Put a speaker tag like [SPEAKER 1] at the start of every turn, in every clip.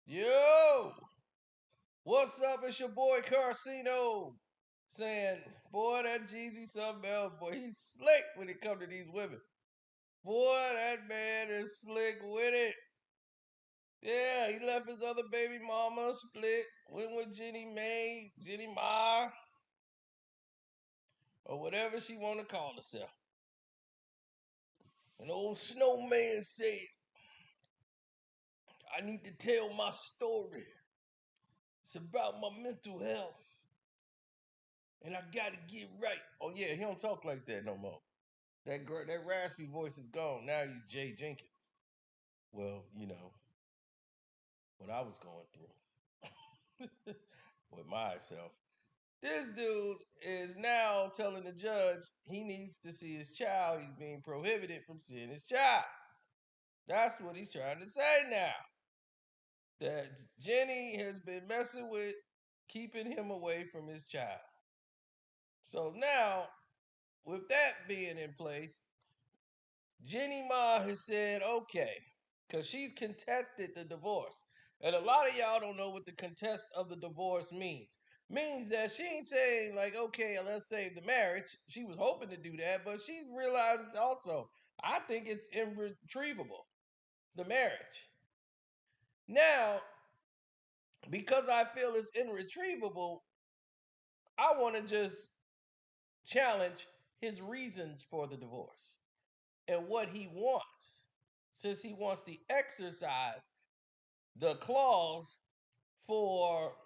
[SPEAKER 1] Yo, what's up? It's your boy Karceno saying, boy, that Jeezy something else. Boy, he's slick when it comes to these women. Boy, that man is slick with it. Yeah, he left his other baby mama split, went with Jeannie Mai, Jeannie Mai, or whatever she want to call herself. An old snowman said, I need to tell my story. It's about my mental health, and I got to get right. Oh yeah, he don't talk like that no more. That raspy voice is gone. Now he's Jay Jenkins. Well, what I was going through with myself. This dude is now telling the judge he needs to see his child. He's being prohibited from seeing his child. That's what he's trying to say now. That Jenny has been messing with keeping him away from his child. So now, with that being in place, Jeannie Mai has said, okay, because she's contested the divorce. And a lot of y'all don't know what the contest of the divorce means. Means that she ain't saying, like, okay, let's save the marriage. She was hoping to do that, but she realizes also, I think it's irretrievable, the marriage. Now, because I feel it's irretrievable, I want to just challenge his reasons for the divorce and what he wants, since he wants to exercise the clause for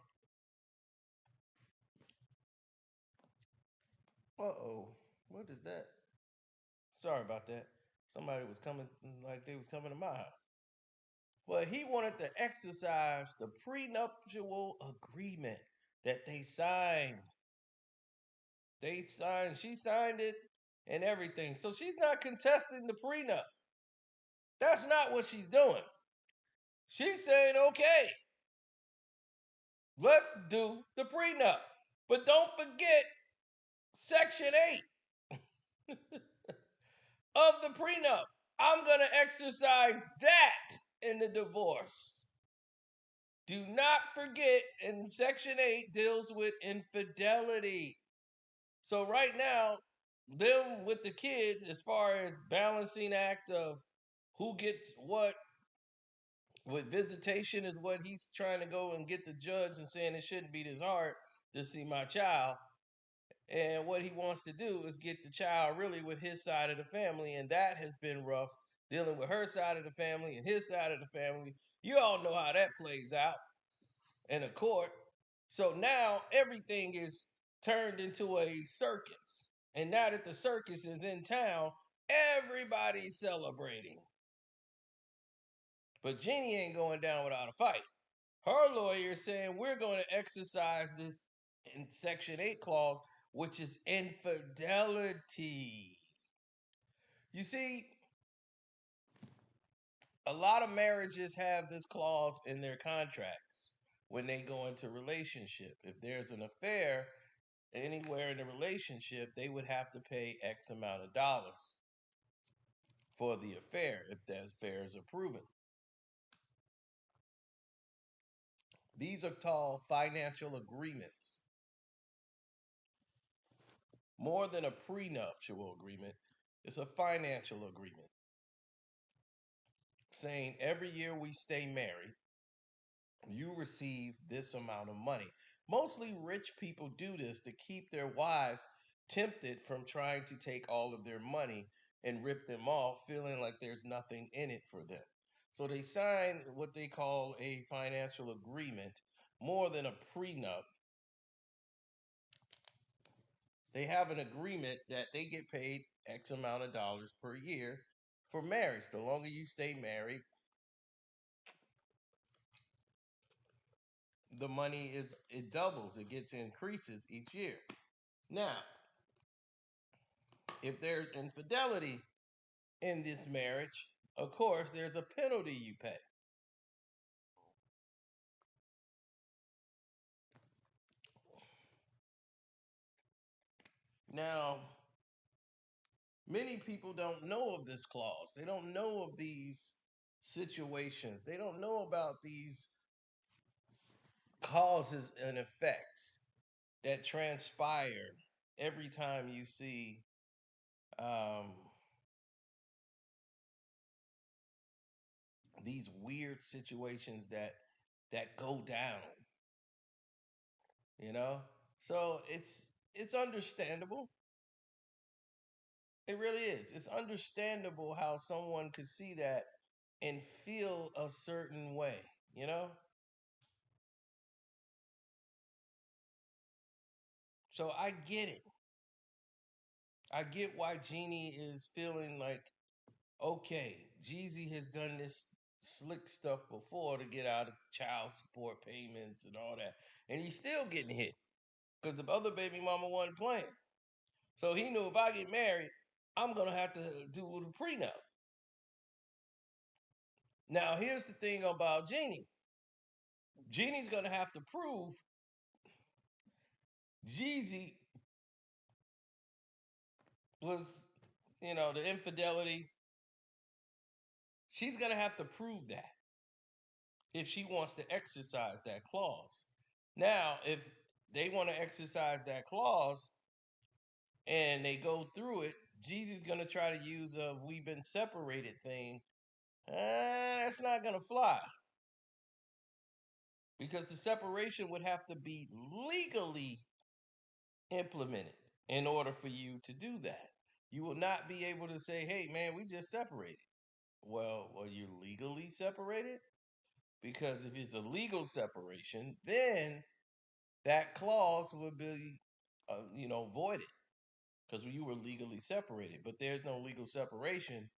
[SPEAKER 1] what is that? Sorry about that. Somebody was coming like they was coming to my house. But he wanted to exercise the prenuptial agreement that they signed. They signed, she signed it and everything. So she's not contesting the prenup. That's not what she's doing. She's saying, okay, let's do the prenup. But don't forget Section 8 of the prenup. I'm going to exercise that in the divorce. Do not forget, in Section 8 deals with infidelity. So right now, them with the kids, as far as balancing act of who gets what with visitation is what he's trying to go and get the judge and saying it shouldn't be this hard to see my child. And what he wants to do is get the child really with his side of the family. And that has been rough, dealing with her side of the family and his side of the family. You all know how that plays out in a court. So now everything is turned into a circus. And now that the circus is in town, everybody's celebrating. But Jeannie ain't going down without a fight. Her lawyer is saying we're going to exercise this in Section 8 clause, which is infidelity. You see, a lot of marriages have this clause in their contracts when they go into relationship. If there's an affair anywhere in the relationship, they would have to pay X amount of dollars for the affair if that affair is proven. These are called financial agreements. More than a prenuptial agreement, it's a financial agreement saying every year we stay married, you receive this amount of money. Mostly rich people do this to keep their wives tempted from trying to take all of their money and rip them off, feeling like there's nothing in it for them. So they sign what they call a financial agreement, more than a prenup. They have an agreement that they get paid X amount of dollars per year for marriage. The longer you stay married, the money it doubles, it gets increases each year. Now, if there's infidelity in this marriage, of course there's a penalty you pay. Now, many people don't know of this clause. They don't know of these situations. They don't know about these causes and effects that transpire every time you see um, these weird situations that go down, you know. So it's understandable. It really is. It's understandable how someone could see that and feel a certain way, you know. So I get it. I get why Jeannie is feeling like, okay, Jeezy has done this slick stuff before to get out of child support payments and all that, and he's still getting hit because the other baby mama wasn't playing. So he knew if I get married, I'm gonna have to do a prenup. Now, here's the thing about Jeannie. Jeannie's gonna have to prove Jeezy was, the infidelity. She's gonna have to prove that if she wants to exercise that clause. Now, if they want to exercise that clause and they go through it, Jeezy's gonna try to use a "we've been separated" thing. That's not gonna fly because the separation would have to be legally implemented in order for you to do that. You will not be able to say, "Hey, man, we just separated." Well, are you legally separated? Because if it's a legal separation, then that clause would be, voided because you were legally separated. But there's no legal separation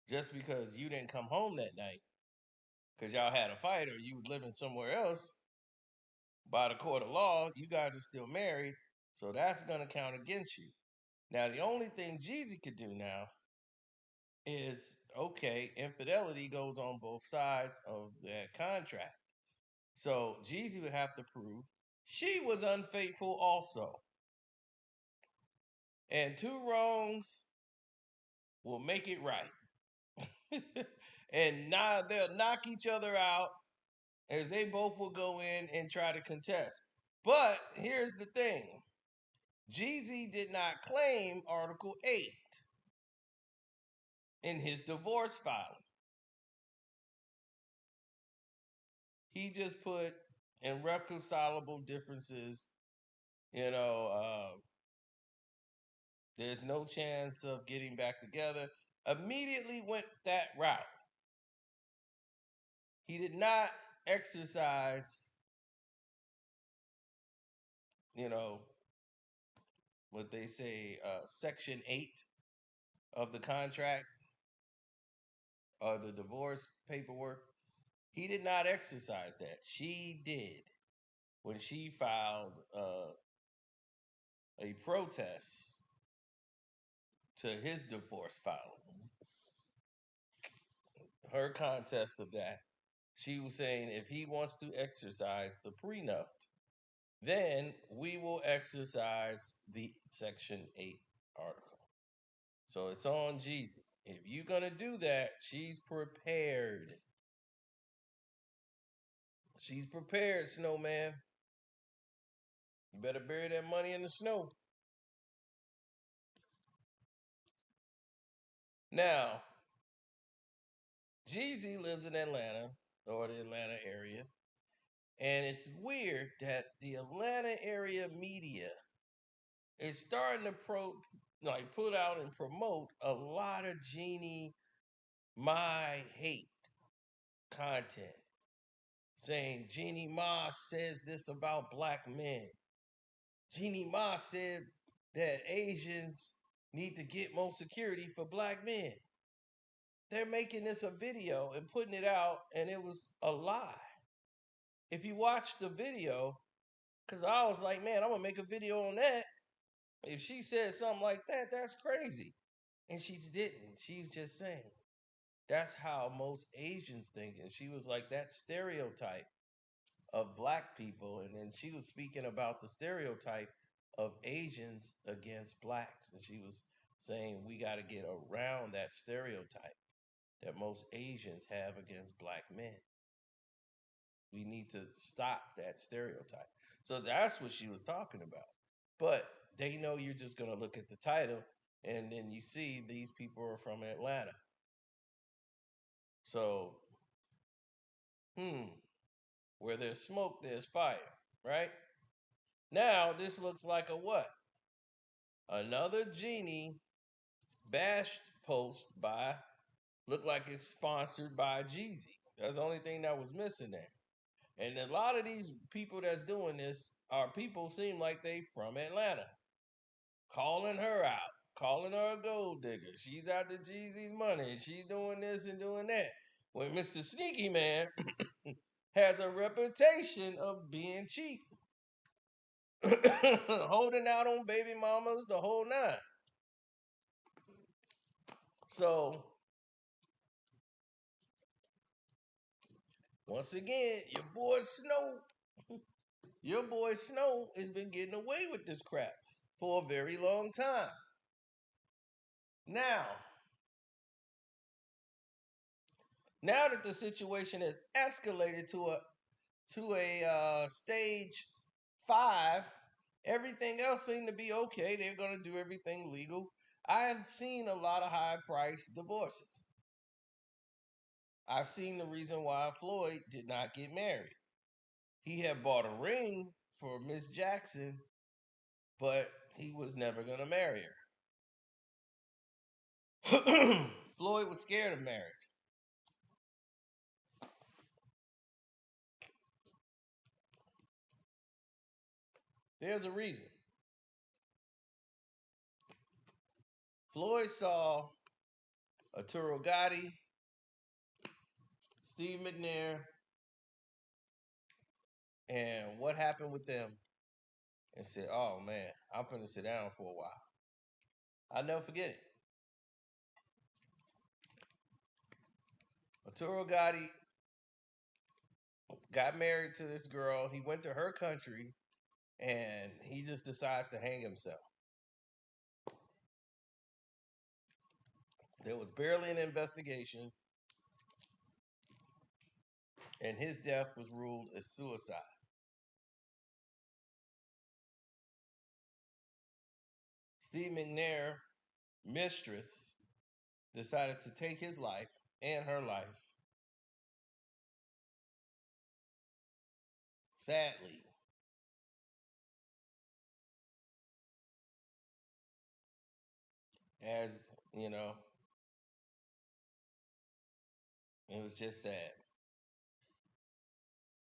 [SPEAKER 1] just because you didn't come home that night because y'all had a fight or you was living somewhere else. By the court of law, you guys are still married, so that's going to count against you. Now, the only thing Jeezy could do now is, okay, infidelity goes on both sides of that contract. So Jeezy would have to prove she was unfaithful also. And two wrongs will make it right. And now they'll knock each other out as they both will go in and try to contest. But here's the thing. Jeezy did not claim Article 8 in his divorce filing. He just put irreconcilable differences, you know, there's no chance of getting back together. Immediately went that route. He did not exercise, you know, what they say, Section 8 of the contract or the divorce paperwork. He did not exercise that. She did when she filed a protest to his divorce filing. Her contest of that, she was saying if he wants to exercise the prenup, then we will exercise the Section 8 article. So it's on Jeezy. If you're going to do that, she's prepared. She's prepared, Snowman. You better bury that money in the snow. Now, Jeezy lives in Atlanta or the Atlanta area. And it's weird that the Atlanta area media is starting to put out and promote a lot of Jeannie Mai hate content, saying Jeannie Mai says this about black men. Jeannie Mai said that Asians need to get more security for black men. They're making this a video and putting it out, and it was a lie. If you watch the video, because I was like, man, I'm going to make a video on that. If she said something like that, that's crazy. And she didn't. She's just saying. That's how most Asians think. And she was like, that stereotype of black people. And then she was speaking about the stereotype of Asians against blacks. And she was saying, we got to get around that stereotype that most Asians have against black men. We need to stop that stereotype. So that's what she was talking about. But they know you're just going to look at the title and then you see these people are from Atlanta. So, where there's smoke, there's fire, right? Now, this looks like a what? Another Jeannie bashed post by, look like it's sponsored by Jeezy. That's the only thing that was missing there. And a lot of these people that's doing this are people seem like they from Atlanta. Calling her out, calling her a gold digger. She's after Jeezy's money. She's doing this and doing that. When Mr. Sneaky Man has a reputation of being cheap. Holding out on baby mamas, the whole nine. So, once again, your boy Snow has been getting away with this crap for a very long time. Now that the situation has escalated to a stage 5, everything else seemed to be okay. They're going to do everything legal. I've seen a lot of high-priced divorces. I've seen the reason why Floyd did not get married. He had bought a ring for Miss Jackson, but he was never going to marry her. Floyd was scared of marriage. There's a reason. Floyd saw Arturo Gotti, Steve McNair, and what happened with them, and said, "Oh man, I'm finna sit down for a while." I'll never forget it. Arturo Gotti got married to this girl. He went to her country, and he just decides to hang himself. There was barely an investigation, and his death was ruled as suicide. Steve McNair, mistress, decided to take his life and her life. Sadly, as you know, it was just sad.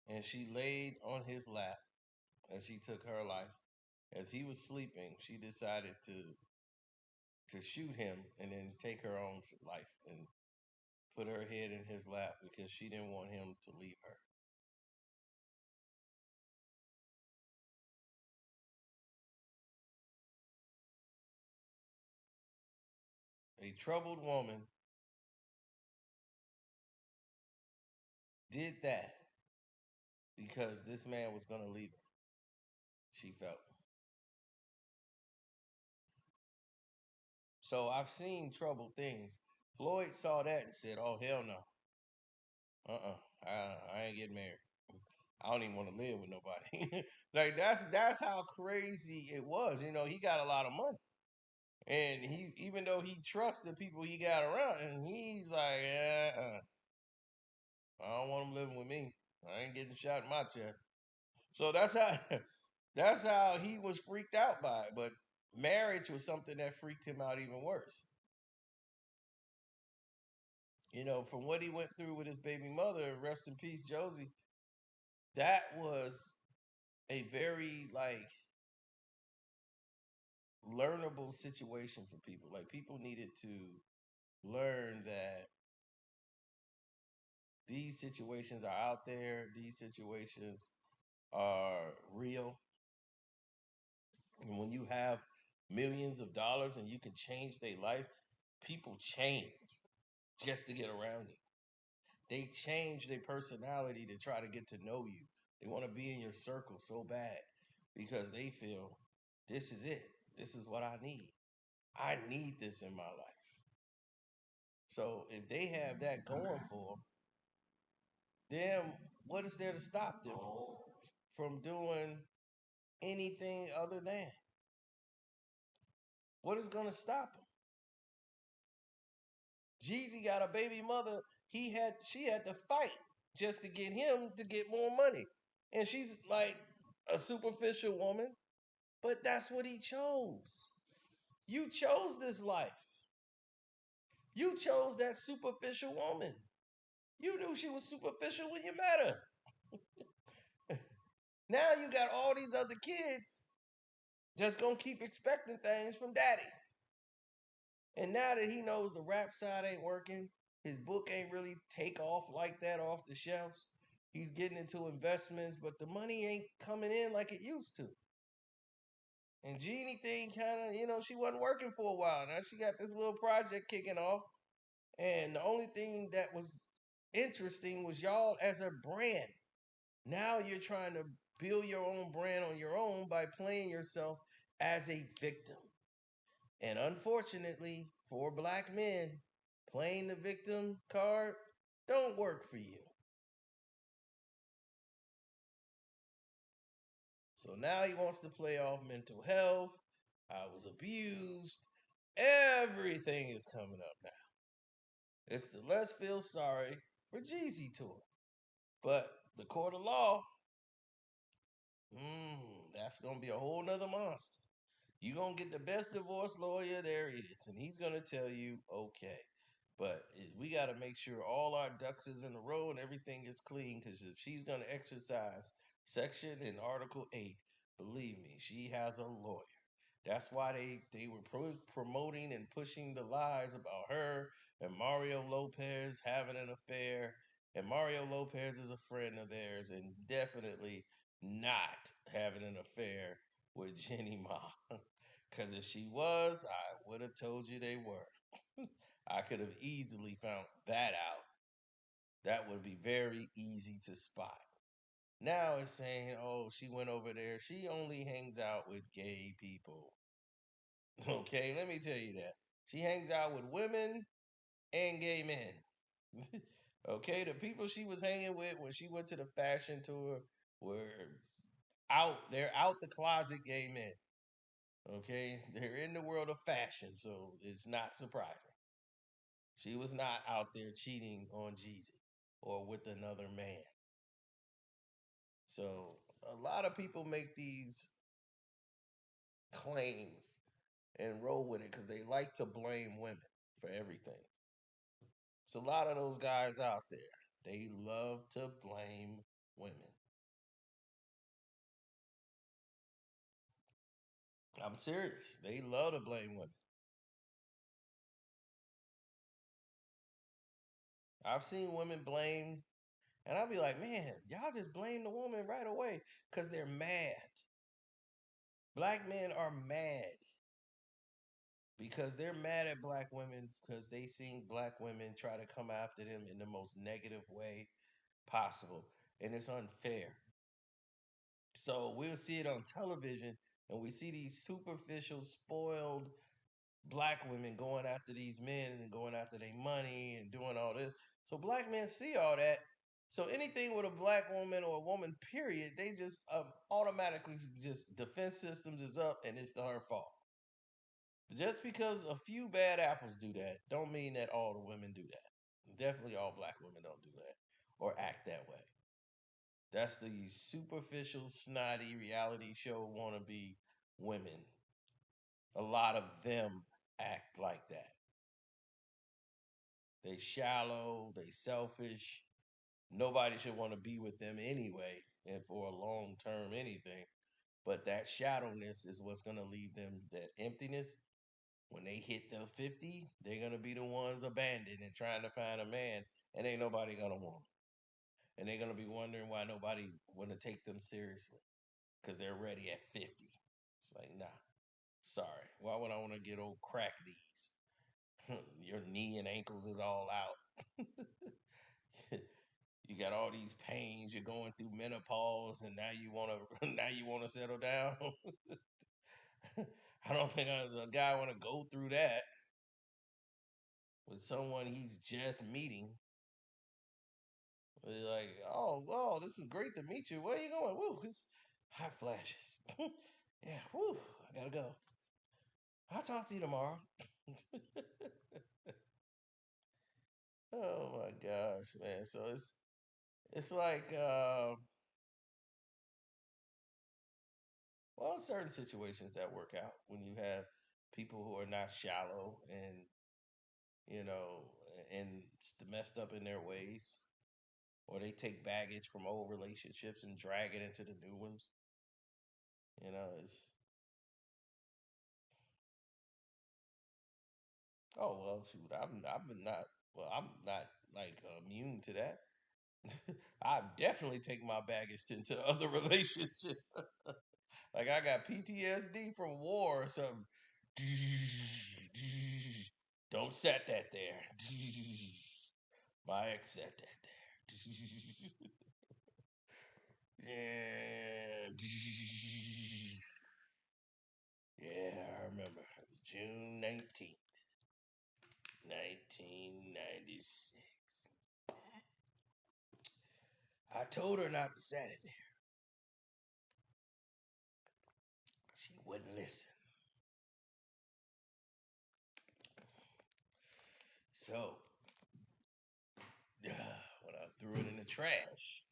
[SPEAKER 1] And she laid on his lap as she took her life. As he was sleeping, she decided to shoot him and then take her own life and put her head in his lap because she didn't want him to leave her. A troubled woman did that because this man was going to leave her, she felt. So I've seen troubled things. Floyd saw that and said, "Oh, hell no. I ain't getting married. I don't even want to live with nobody." Like that's how crazy it was. You know, he got a lot of money. And he's even though he trusts the people he got around, and he's like, I don't want him living with me. I ain't getting shot in my chest. So that's how that's how he was freaked out by it. But marriage was something that freaked him out even worse. You know, from what he went through with his baby mother, rest in peace, Josie, that was a very like learnable situation for people. Like people needed to learn that these situations are out there, these situations are real. And when you have millions of dollars and you can change their life, people change just to get around you. They change their personality to try to get to know you. They want to be in your circle so bad because they feel this is it. This is what I need. I need this in my life. So if they have that going for them, what is there to stop them from doing anything other than? What is going to stop them? Jeezy got a baby mother. She had to fight just to get him to get more money. And she's like a superficial woman, but that's what he chose. You chose this life. You chose that superficial woman. You knew she was superficial when you met her. Now you got all these other kids just gonna keep expecting things from daddy. And now that he knows the rap side ain't working, his book ain't really take off like that off the shelves. He's getting into investments, but the money ain't coming in like it used to. And Jeannie thing kind of, she wasn't working for a while. Now she got this little project kicking off. And the only thing that was interesting was y'all as a brand. Now you're trying to build your own brand on your own by playing yourself as a victim. And unfortunately, for black men, playing the victim card don't work for you. So now he wants to play off mental health. I was abused. Everything is coming up now. It's the Let's Feel Sorry for Jeezy tour. But the court of law, that's going to be a whole nother monster. You're going to get the best divorce lawyer there is, and he's going to tell you, okay. But we got to make sure all our ducks is in a row and everything is clean, because if she's going to exercise Section in Article 8, believe me, she has a lawyer. That's why they were promoting and pushing the lies about her and Mario Lopez having an affair. And Mario Lopez is a friend of theirs and definitely not having an affair with Jeannie Mai. Because if she was, I would have told you they were. I could have easily found that out. That would be very easy to spot. Now it's saying, oh, she went over there. She only hangs out with gay people. Okay, let me tell you that. She hangs out with women and gay men. Okay, the people she was hanging with when she went to the fashion tour were they're out the closet gay men. Okay, they're in the world of fashion, so it's not surprising. She was not out there cheating on Jeezy or with another man. So a lot of people make these claims and roll with it because they like to blame women for everything. So a lot of those guys out there, they love to blame women. I'm serious. They love to blame women. I've seen women blame, and I'll be like, man, y'all just blame the woman right away because they're mad. Black men are mad because they're mad at black women because they seen black women try to come after them in the most negative way possible. And it's unfair. So we'll see it on television and we see these superficial, spoiled black women going after these men and going after their money and doing all this. So black men see all that. So anything with a black woman or a woman, period, they just automatically just defense systems is up and it's her fault. Just because a few bad apples do that, don't mean that all the women do that. Definitely all black women don't do that or act that way. That's the superficial, snotty reality show wannabe women. A lot of them act like that. They shallow, they selfish. Nobody should want to be with them anyway, and for a long term anything. But that shallowness is what's going to leave them that emptiness. When they hit the 50, they're going to be the ones abandoned and trying to find a man, and ain't nobody going to want them. And they're going to be wondering why nobody want to take them seriously because they're ready at 50. It's like, nah, sorry. Why would I want to get old crack these? Your knee and ankles is all out. You got all these pains. You're going through menopause, and now you want to now you want to settle down. I don't think a guy want to go through that with someone he's just meeting. They're like, oh, well, this is great to meet you. Where are you going? Woo, it's hot flashes. Yeah, woo, I gotta go. I'll talk to you tomorrow. Oh my gosh, man. So it's like well, certain situations that work out when you have people who are not shallow and you know and messed up in their ways, or they take baggage from old relationships and drag it into the new ones. It's oh well, shoot, I'm not well, I'm not like immune to that. I definitely take my baggage into other relationships. Like I got PTSD from war or something. Don't set that there. My ex set that there. Yeah. Yeah, I remember. It was June 1996. I told her not to set it there. She wouldn't listen. So, when I threw it in the trash,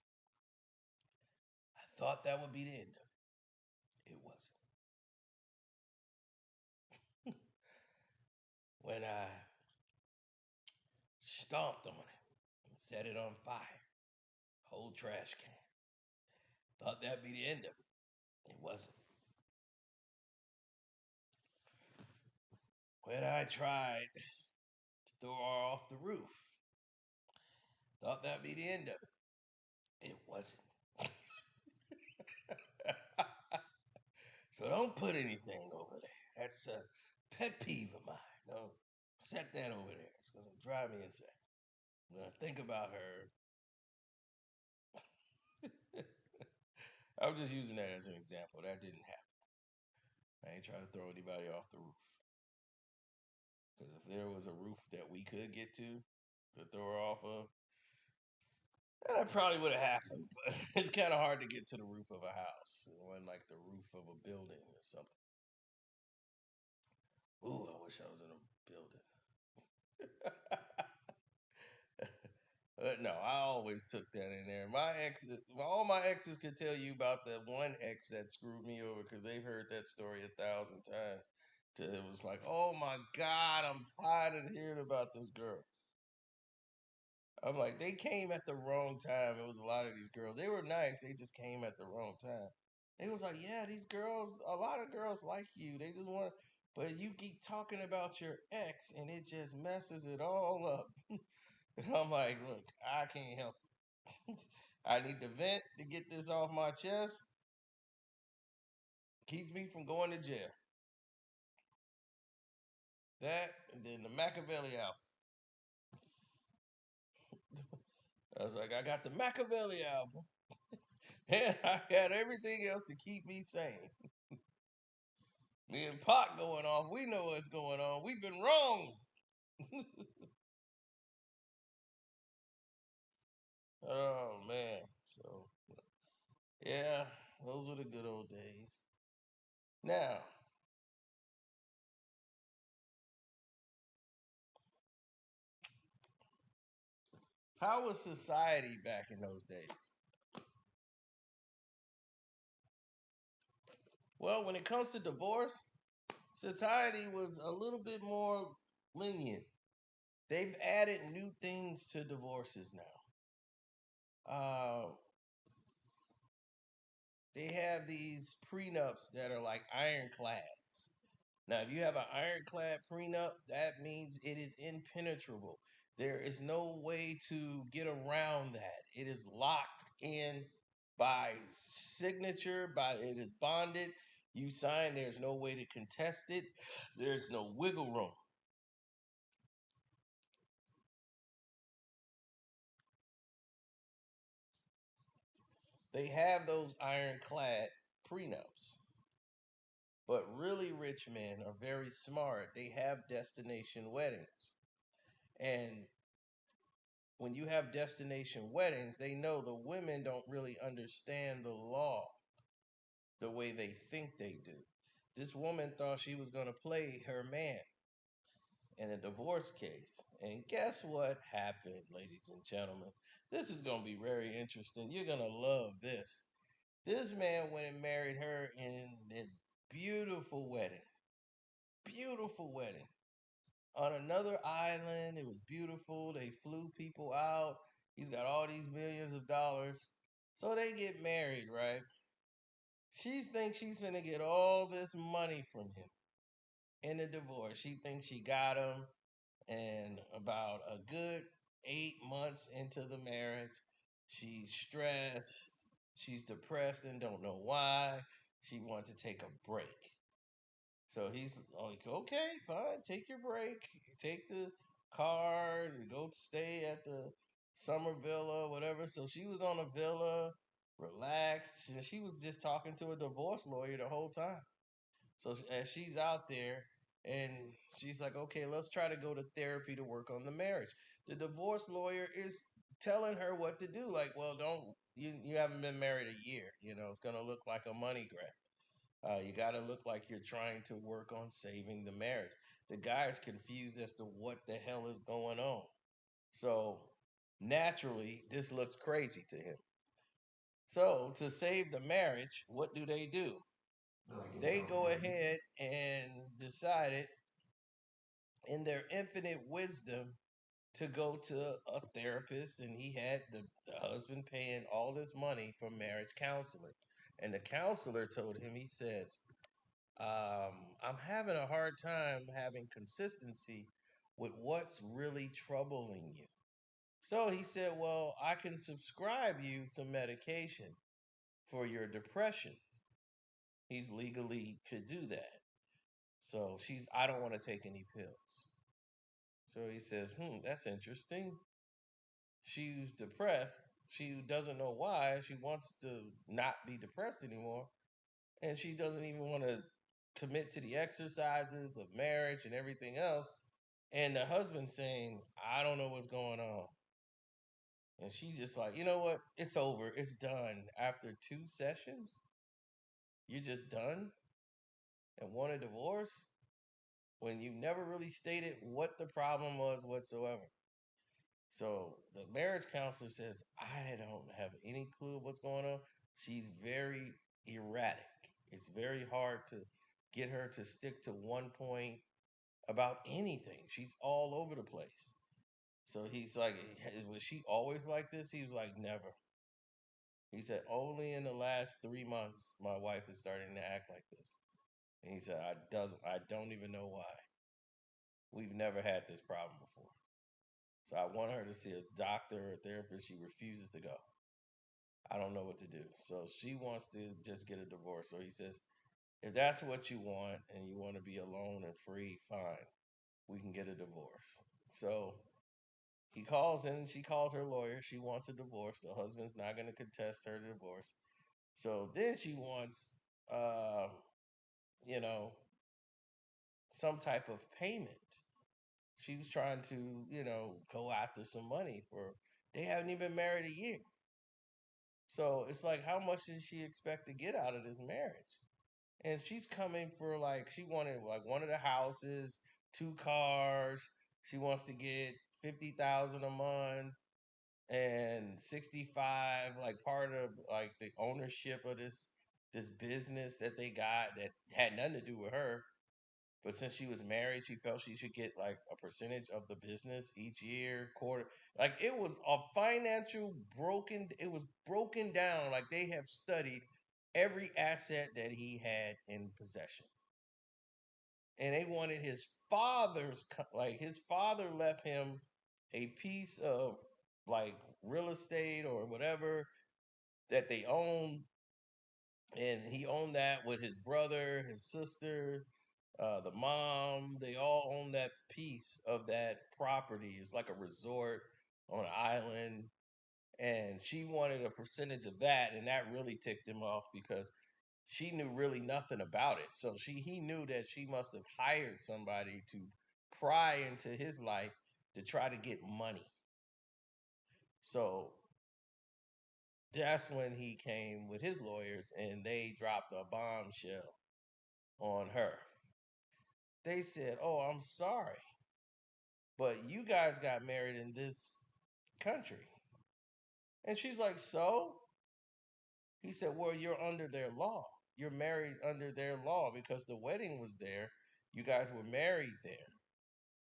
[SPEAKER 1] I thought that would be the end of it. It wasn't. When I stomped on it and set it on fire, whole trash can, thought that'd be the end of it. It wasn't. When I tried to throw her off the roof, thought that'd be the end of it. It wasn't. So don't put anything over there. That's a pet peeve of mine. Don't set that over there. It's gonna drive me insane. I'm gonna think about her. I'm just using that as an example. That didn't happen. I ain't trying to throw anybody off the roof. Because if there was a roof that we could get to throw her off of, that probably would have happened. But it's kind of hard to get to the roof of a house. It wasn't like the roof of a building or something. Ooh, I wish I was in a building. No, I always took that in there. All my exes could tell you about the one ex that screwed me over because they've heard that story 1,000 times. It was like, oh my God, I'm tired of hearing about this girl. I'm like, they came at the wrong time. It was a lot of these girls. They were nice. They just came at the wrong time. They was like, yeah, these girls, a lot of girls like you. They just want, but you keep talking about your ex and it just messes it all up. And I'm like, look, I can't help it. I need to vent to get this off my chest. Keeps me from going to jail. That and then the Machiavelli album. I was like, I got the Machiavelli album. And I got everything else to keep me sane. Me and Pot going off. We know what's going on. We've been wronged. Oh man. So yeah, those were the good old days. Now, how was society back in those days? Well, when it comes to divorce, society was a little bit more lenient. They've added new things to divorces now. They have these prenups that are like ironclads. Now, if you have an ironclad prenup, that means it is impenetrable. There is no way to get around that. It is locked in by signature, by it is bonded. You sign, there's no way to contest it. There's no wiggle room. They have those ironclad prenups. But really rich men are very smart. They have destination weddings. And when you have destination weddings, they know the women don't really understand the law the way they think they do. This woman thought she was going to play her man in a divorce case. And guess what happened, ladies and gentlemen? This is going to be very interesting. You're going to love this. This man went and married her in a beautiful wedding. Beautiful wedding. On another island. It was beautiful. They flew people out. He's got all these millions of dollars. So they get married, right? She thinks she's gonna get all this money from him in a divorce. She thinks she got him, and about a good 8 months into the marriage, she's stressed, she's depressed and don't know why. She wants to take a break. So he's like, okay, fine, take your break, take the car, and go stay at the summer villa, whatever. So she was on a villa, relaxed, and she was just talking to a divorce lawyer the whole time. So as she's out there, and she's like, okay, let's try to go to therapy to work on the marriage. The divorce lawyer is telling her what to do. Like, well, don't you haven't been married a year. It's gonna look like a money grab. You got to look like you're trying to work on saving the marriage. The guy is confused as to what the hell is going on. So naturally, this looks crazy to him. So to save the marriage, what do? They go ahead and decided, in their infinite wisdom, to go to a therapist, and he had the husband paying all this money for marriage counseling. And the counselor told him, he says, I'm having a hard time having consistency with what's really troubling you. So he said, well, I can subscribe you some medication for your depression. He's legally could do that. So I don't want to take any pills. So he says, that's interesting. She's depressed. She doesn't know why. She wants to not be depressed anymore. And she doesn't even want to commit to the exercises of marriage and everything else. And the husband saying, I don't know what's going on. And she's just like, you know what? It's over. It's done. After 2 sessions, you're just done and want a divorce when you never really stated what the problem was whatsoever. So the marriage counselor says, I don't have any clue what's going on. She's very erratic. It's very hard to get her to stick to one point about anything. She's all over the place. So he's like, was she always like this? He was like, never. He said, only in the last 3 months, my wife is starting to act like this. And he said, I don't even know why. We've never had this problem before. So I want her to see a doctor or a therapist. She refuses to go. I don't know what to do. So she wants to just get a divorce. So he says, if that's what you want and you want to be alone and free, fine. We can get a divorce. So he calls in, she calls her lawyer. She wants a divorce. The husband's not going to contest her divorce. So then she wants, uh, you know, some type of payment. She was trying to, go after some money for, they haven't even married a year. So it's like, how much does she expect to get out of this marriage? And she's coming for she wanted like one of the houses, 2 cars. She wants to get 50,000 a month and 65, like part of like the ownership of this business that they got that had nothing to do with her. But since she was married, she felt she should get like a percentage of the business each year, quarter. Like it was a financial broken, it was broken down. Like they have studied every asset that he had in possession. And they wanted his father left him a piece of like real estate or whatever that they owned, and he owned that with his brother, his sister, the mom. They all own that piece of that property. It's like a resort on an island, and she wanted a percentage of that, and that really ticked him off because she knew really nothing about it. So he knew that she must have hired somebody to pry into his life to try to get money. So that's when he came with his lawyers and they dropped a bombshell on her. They said, "Oh, I'm sorry, but you guys got married in this country." And she's like, "So?" He said, "Well, you're under their law. You're married under their law because the wedding was there. You guys were married there.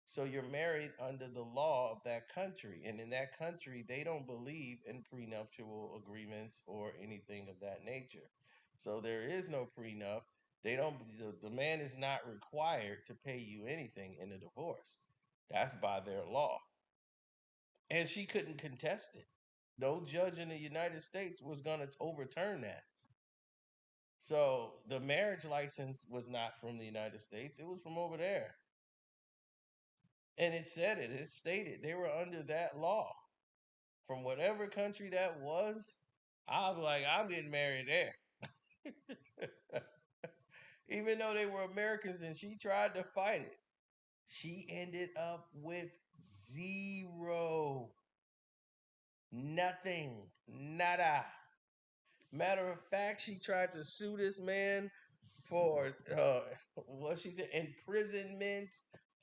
[SPEAKER 1] So you're married under the law of that country. And in that country, they don't believe in prenuptial agreements or anything of that nature. So there is no prenup. They don't the man is not required to pay you anything in a divorce. That's by their law." And she couldn't contest it. No judge in the United States was going to overturn that. So the marriage license was not from the United States, it was from over there. And it stated they were under that law. From whatever country that was, I was like, I'm getting married there. Even though they were Americans and she tried to fight it, she ended up with zero. Nothing. Nada. Matter of fact, she tried to sue this man for what she said, imprisonment,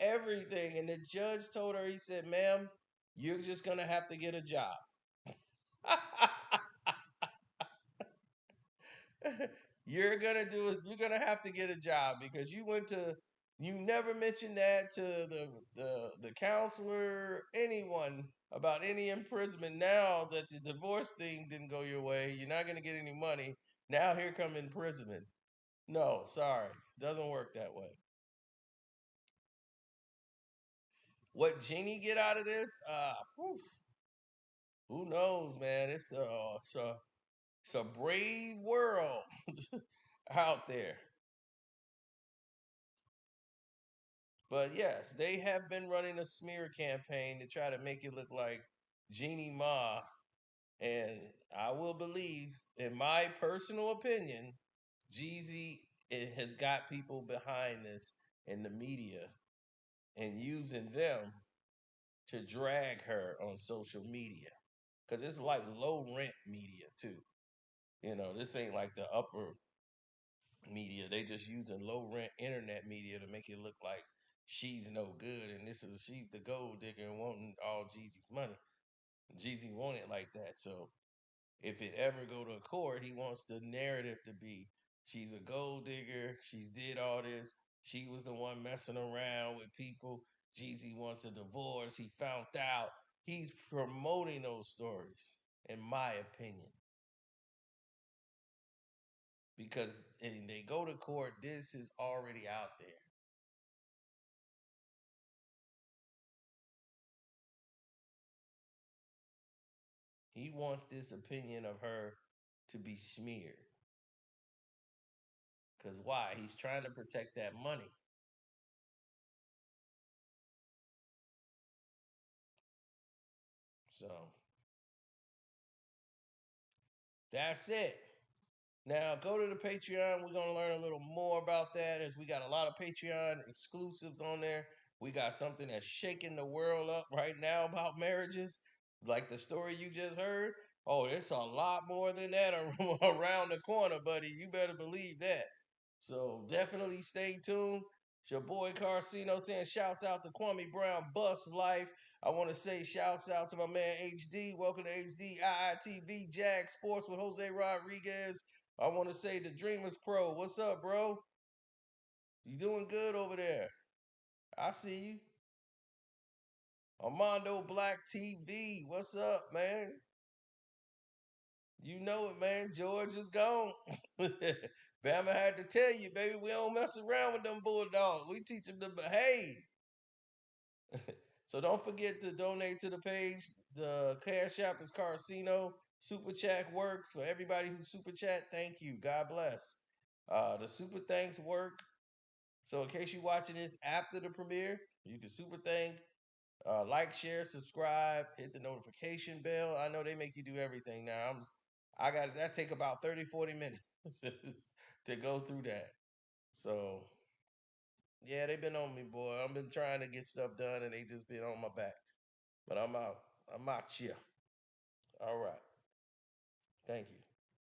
[SPEAKER 1] everything. And the judge told her, he said, "Ma'am, you're just gonna have to get a job." You're gonna have to get a job because you never mentioned that to the counselor, anyone about any imprisonment. Now that the divorce thing didn't go your way, you're not gonna get any money. Now here come imprisonment. No, sorry, doesn't work that way. What Jeannie get out of this? Who knows, man? It's a brave world out there. But yes, they have been running a smear campaign to try to make it look like Jeannie Mai, and I will believe, in my personal opinion, Jeezy has got people behind this in the media and using them to drag her on social media because it's like low rent media too. This ain't like the upper media. They just using low rent internet media to make it look like she's no good and she's the gold digger and wanting all Jeezy's money. Jeezy want it like that. So if it ever go to court, he wants the narrative to be she's a gold digger, she's did all this, she was the one messing around with people. Jeezy wants a divorce. He found out. He's promoting those stories, in my opinion. Because and they go to court, this is already out there. He wants this opinion of her to be smeared. Because why? He's trying to protect that money. So that's it. Now go to the Patreon. We're gonna learn a little more about that as we got a lot of Patreon exclusives on there. We got something that's shaking the world up right now about marriages, like the story you just heard. Oh, it's a lot more than that around the corner, buddy. You better believe that. So definitely stay tuned. It's your boy Karceno saying shouts out to Kwame Brown, Bust Life. I want to say shouts out to my man HD. Welcome to HD, IITV, Jag Sports with Jose Rodriguez. I want to say the Dreamers Pro. What's up, bro? You doing good over there? I see you. Armando Black TV. What's up, man? You know it, man. George is gone. Bama had to tell you, baby, we don't mess around with them bulldogs. We teach them to behave. So don't forget to donate to the page. The Cash App is Karceno. Super Chat works for everybody who Super Chat. Thank you. God bless. The Super Thanks work. So in case you're watching this after the premiere, you can Super Thank, like, share, subscribe, hit the notification bell. I know they make you do everything now. I got that take about 30, 40 minutes to go through that. So yeah, they've been on me, boy. I've been trying to get stuff done and they just been on my back. But I'm out. I'm out here. All right. Thank you.